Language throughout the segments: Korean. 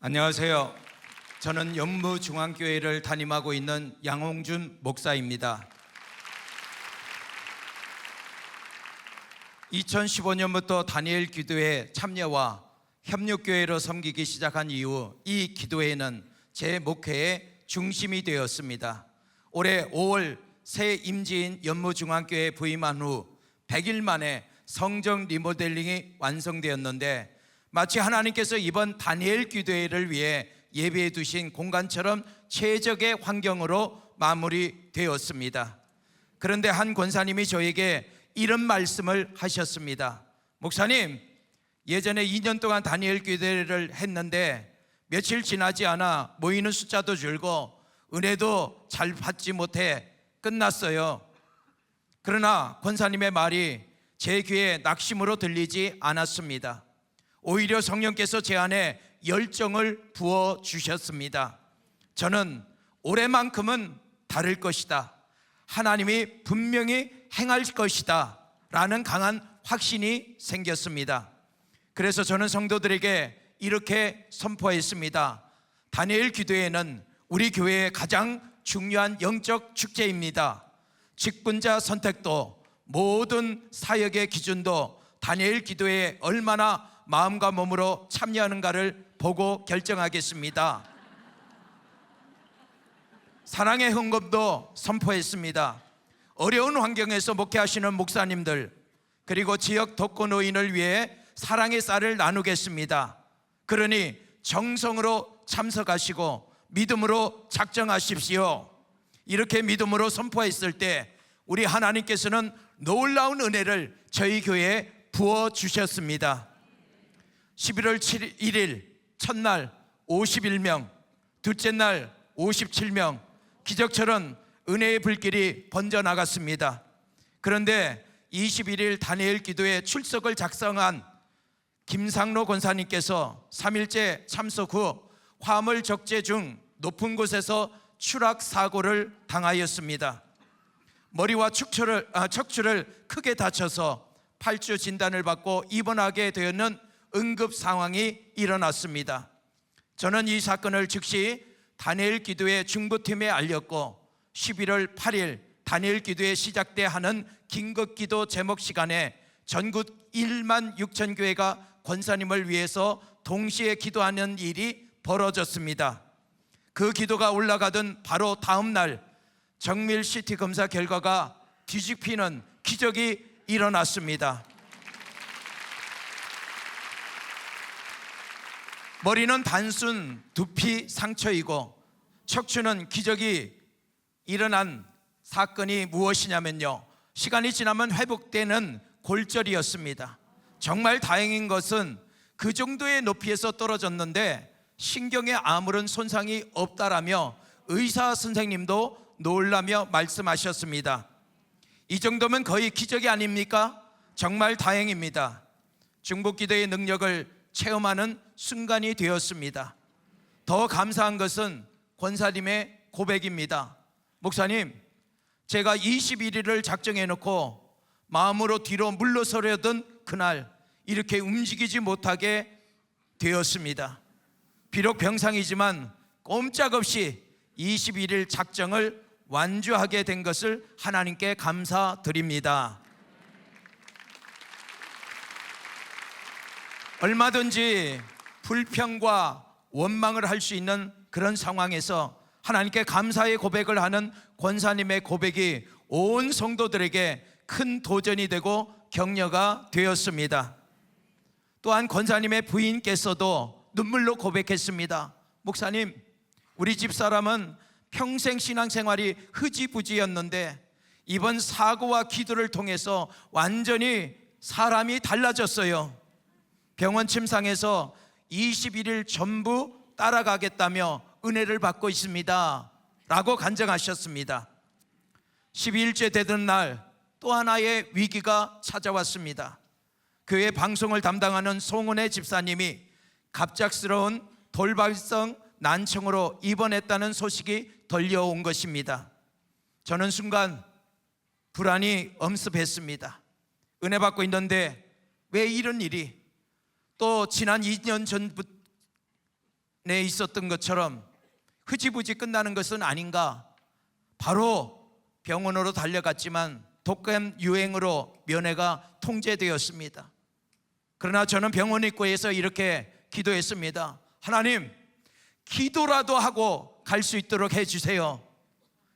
안녕하세요. 저는 연무중앙교회를 담임하고 있는 양홍준 목사입니다. 2015년부터 다니엘 기도회 참여와 협력교회로 섬기기 시작한 이후 이 기도회는 제 목회의 중심이 되었습니다. 올해 5월 새 임지인 연무중앙교회에 부임한 후 100일 만에 성정 리모델링이 완성되었는데, 마치 하나님께서 이번 다니엘 기도회를 위해 예배해 두신 공간처럼 최적의 환경으로 마무리되었습니다. 그런데 한 권사님이 저에게 이런 말씀을 하셨습니다. 목사님, 예전에 2년 동안 다니엘 기도회를 했는데 며칠 지나지 않아 모이는 숫자도 줄고 은혜도 잘 받지 못해 끝났어요. 그러나 권사님의 말이 제 귀에 낙심으로 들리지 않았습니다. 오히려 성령께서 제 안에 열정을 부어주셨습니다. 저는 올해만큼은 다를 것이다, 하나님이 분명히 행할 것이다 라는 강한 확신이 생겼습니다. 그래서 저는 성도들에게 이렇게 선포했습니다. 다니엘 기도회는 우리 교회의 가장 중요한 영적 축제입니다. 직분자 선택도 모든 사역의 기준도 다니엘 기도회에 얼마나 마음과 몸으로 참여하는가를 보고 결정하겠습니다. 사랑의 헌금도 선포했습니다. 어려운 환경에서 목회하시는 목사님들, 그리고 지역 독거노인을 위해 사랑의 쌀을 나누겠습니다. 그러니 정성으로 참석하시고 믿음으로 작정하십시오. 이렇게 믿음으로 선포했을 때 우리 하나님께서는 놀라운 은혜를 저희 교회에 부어주셨습니다. 11월 1일 첫날 51명, 둘째 날 57명, 기적처럼 은혜의 불길이 번져나갔습니다. 그런데 21일 다니엘 기도회 출석을 작성한 김상로 권사님께서 3일째 참석 후 화물 적재 중 높은 곳에서 추락 사고를 당하였습니다. 머리와 척추를 크게 다쳐서 8주 진단을 받고 입원하게 되었는 응급 상황이 일어났습니다. 저는 이 사건을 즉시 다니엘 기도회 중보팀에 알렸고 11월 8일 다니엘 기도회 시작 때 하는 긴급기도 제목 시간에 전국 1만 6천 교회가 권사님을 위해서 동시에 기도하는 일이 벌어졌습니다. 그 기도가 올라가던 바로 다음 날 정밀 CT 검사 결과가 뒤집히는 기적이 일어났습니다. 머리는 단순 두피 상처이고 척추는 기적이 일어난 사건이 무엇이냐면요, 시간이 지나면 회복되는 골절이었습니다. 정말 다행인 것은 그 정도의 높이에서 떨어졌는데 신경에 아무런 손상이 없다라며 의사 선생님도 놀라며 말씀하셨습니다. 이 정도면 거의 기적이 아닙니까? 정말 다행입니다. 중보기도의 능력을 체험하는 순간이 되었습니다. 더 감사한 것은 권사님의 고백입니다. 목사님, 제가 21일을 작정해 놓고 마음으로 뒤로 물러서려던 그날 이렇게 움직이지 못하게 되었습니다. 비록 병상이지만 꼼짝없이 21일 작정을 완주하게 된 것을 하나님께 감사드립니다. 얼마든지 불평과 원망을 할 수 있는 그런 상황에서 하나님께 감사의 고백을 하는 권사님의 고백이 온 성도들에게 큰 도전이 되고 격려가 되었습니다. 또한 권사님의 부인께서도 눈물로 고백했습니다. 목사님, 우리 집사람은 평생 신앙생활이 흐지부지였는데 이번 사고와 기도를 통해서 완전히 사람이 달라졌어요. 병원 침상에서 21일 전부 따라가겠다며 은혜를 받고 있습니다 라고 간증하셨습니다. 12일째 되던 날 또 하나의 위기가 찾아왔습니다. 교회 방송을 담당하는 송은혜 집사님이 갑작스러운 돌발성 난청으로 입원했다는 소식이 들려온 것입니다. 저는 순간 불안이 엄습했습니다. 은혜 받고 있는데 왜 이런 일이, 또 지난 2년 전부터 있었던 것처럼 흐지부지 끝나는 것은 아닌가. 바로 병원으로 달려갔지만 독감 유행으로 면회가 통제되었습니다. 그러나 저는 병원 입구에서 이렇게 기도했습니다. 하나님, 기도라도 하고 갈 수 있도록 해주세요.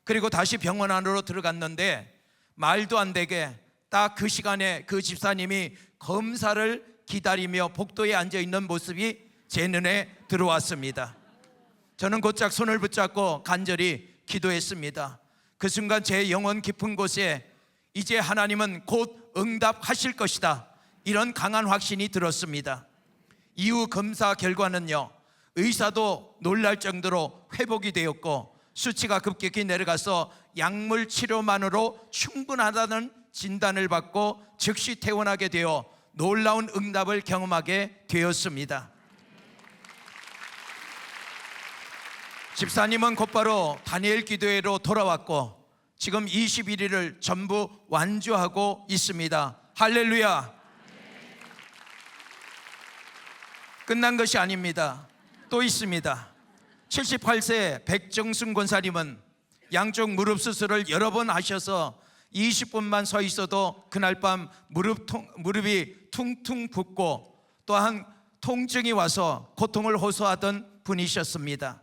그리고 다시 병원 안으로 들어갔는데 말도 안 되게 딱 그 시간에 그 집사님이 검사를 기다리며 복도에 앉아있는 모습이 제 눈에 들어왔습니다. 저는 곧장 손을 붙잡고 간절히 기도했습니다. 그 순간 제 영혼 깊은 곳에 이제 하나님은 곧 응답하실 것이다, 이런 강한 확신이 들었습니다. 이후 검사 결과는요, 의사도 놀랄 정도로 회복이 되었고 수치가 급격히 내려가서 약물 치료만으로 충분하다는 진단을 받고 즉시 퇴원하게 되어 놀라운 응답을 경험하게 되었습니다. 집사님은 곧바로 다니엘 기도회로 돌아왔고 지금 21일을 전부 완주하고 있습니다. 할렐루야. 끝난 것이 아닙니다. 또 있습니다. 78세 백정순 권사님은 양쪽 무릎 수술을 여러 번 하셔서 20분만 서 있어도 그날 밤 무릎이 퉁퉁 붓고 또한 통증이 와서 고통을 호소하던 분이셨습니다.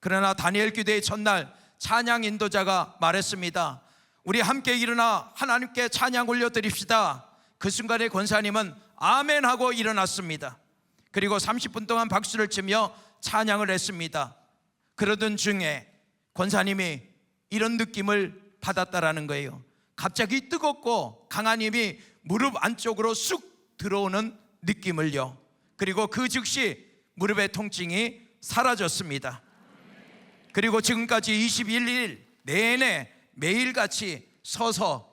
그러나 다니엘 기도의 첫날 찬양 인도자가 말했습니다. 우리 함께 일어나 하나님께 찬양 올려드립시다. 그 순간에 권사님은 아멘 하고 일어났습니다. 그리고 30분 동안 박수를 치며 찬양을 했습니다. 그러던 중에 권사님이 이런 느낌을 받았다라는 거예요. 갑자기 뜨겁고 강한 힘이 무릎 안쪽으로 쑥 들어오는 느낌을요. 그리고 그 즉시 무릎의 통증이 사라졌습니다. 그리고 지금까지 21일 내내 매일같이 서서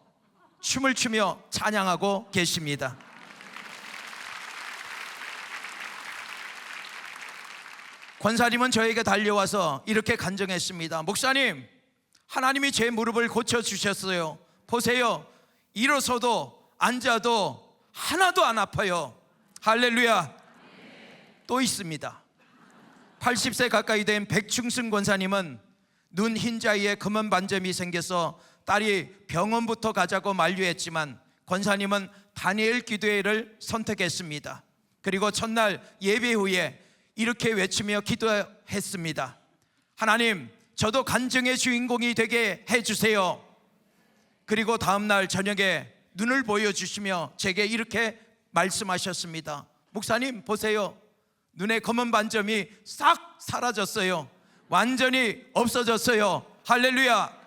춤을 추며 찬양하고 계십니다. 권사님은 저에게 달려와서 이렇게 간증했습니다. 목사님, 하나님이 제 무릎을 고쳐주셨어요. 보세요, 일어서도 앉아도 하나도 안 아파요. 할렐루야. 또 있습니다. 80세 가까이 된 백충승 권사님은 눈 흰자위에 검은 반점이 생겨서 딸이 병원부터 가자고 만류했지만 권사님은 다니엘 기도회를 선택했습니다. 그리고 첫날 예배 후에 이렇게 외치며 기도했습니다. 하나님, 저도 간증의 주인공이 되게 해주세요. 그리고 다음날 저녁에 눈을 보여주시며 제게 이렇게 말씀하셨습니다. 목사님, 보세요, 눈에 검은 반점이 싹 사라졌어요. 완전히 없어졌어요. 할렐루야.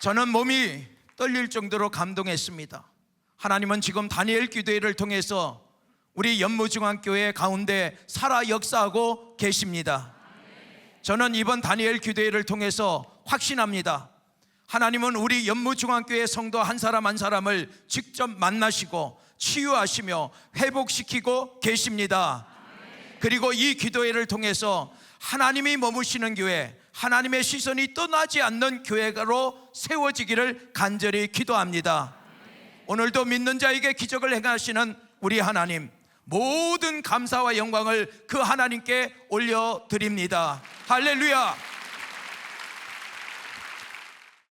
저는 몸이 떨릴 정도로 감동했습니다. 하나님은 지금 다니엘 기도회를 통해서 우리 연무중앙교회 가운데 살아 역사하고 계십니다. 저는 이번 다니엘 기도회를 통해서 확신합니다. 하나님은 우리 연무중앙교회 성도 한 사람 한 사람을 직접 만나시고 치유하시며 회복시키고 계십니다. 그리고 이 기도회를 통해서 하나님이 머무시는 교회, 하나님의 시선이 떠나지 않는 교회로 세워지기를 간절히 기도합니다. 오늘도 믿는 자에게 기적을 행하시는 우리 하나님, 모든 감사와 영광을 그 하나님께 올려드립니다. 할렐루야.